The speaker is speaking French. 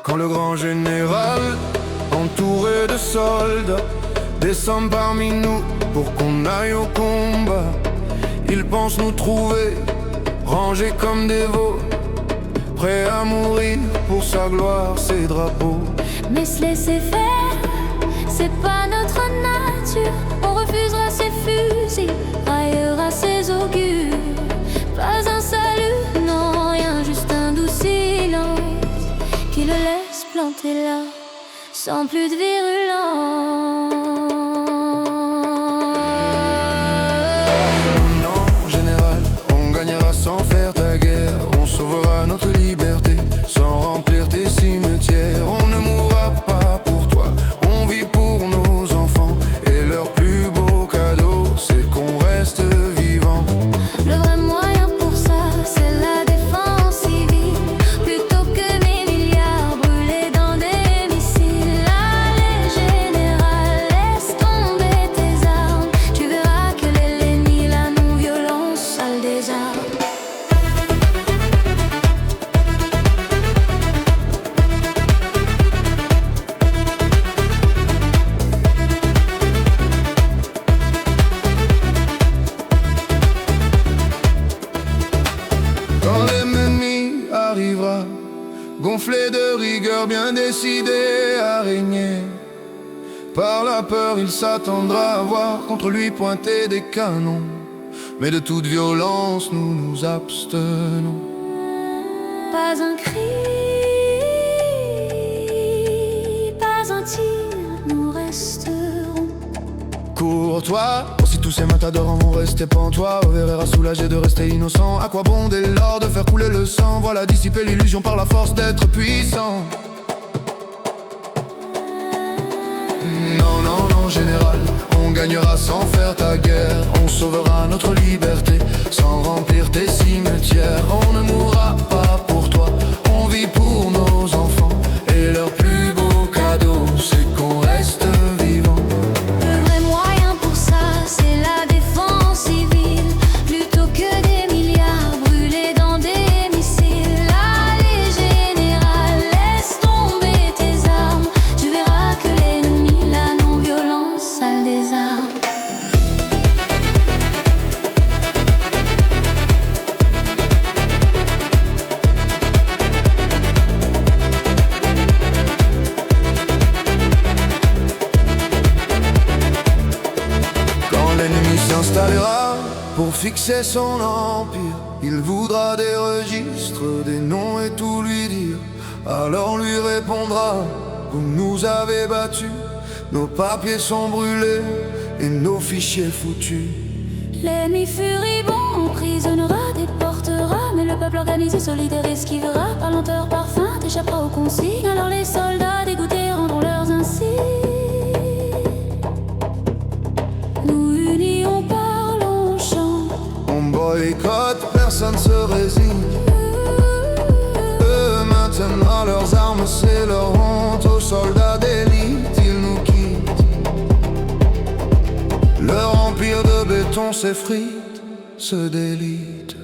Quand le grand général, entouré de soldats, descend parmi nous pour qu'on aille au combat, il pense nous trouver rangés comme des veaux, prêts à mourir pour sa gloire, ses drapeaux. Mais se laisser faire, c'est pas notre nature. On refusera ses fusils, raillera ses augures. Pas un salut, non, rien, juste un doux silence qui le laisse planter là, sans plus de virulence. Non, général, on gagnera sans faire ta guerre. On sauvera notre liberté sans remplir tes cimetières. On ne mourra pas pour toi, on vit pour nos enfants. Et leur plus beau cadeau, c'est qu'on reste vivant. Le vrai moyen pour ça, c'est la défense civile, plutôt que mes milliards brûlés dans des missiles. Allez général, laisse tomber tes armes. Tu verras que l'ennemi, la non-violence, sale des armes. Quand l'ennemi arrivera, gonflé de rigueur, bien décidé à régner, par la peur il s'attendra à voir contre lui pointer des canons. Mais de toute violence nous nous abstenons. Pas un cri, pas un tir, nous resterons. Cours-toi, si tous ces matadors vont rester pantois, verra soulagé de rester innocent. À quoi bon dès lors de faire couler le sang? Voilà dissiper l'illusion par la force d'être puissant. Non, non, non, général, on gagnera sans faire ta guerre. On sauvera notre liberté sans remplir tes cimetières. On ne mourra pas pour toi, on vit pour nos enfants. Et leur plus beau cadeau, c'est qu'on reste vivant. Le vrai moyen pour ça, c'est la défense civile, plutôt que des milliards brûlés dans des missiles. Allez général, laisse tomber tes armes. Tu verras que l'ennemi, la non-violence, sale des armes. Quand l'ennemi s'installera pour fixer son empire, il voudra des registres, des noms et tout lui dire. Alors lui répondra: vous nous avez battus, nos papiers sont brûlés et nos fichiers foutus. L'ennemi furibond emprisonnera, déportera, mais le peuple organisé, solidaire, esquivera. Par lenteur, par feinte, échappera aux consignes. Alors les soldats dégoûtés rendront leurs insignes. Nous unis, on parle, on chante. On boycotte, personne se résigne. Eux maintenant leurs armes, c'est leur honte. Aux soldats d'élite, ils nous quittent. Leur empire de béton s'effrite, se délite.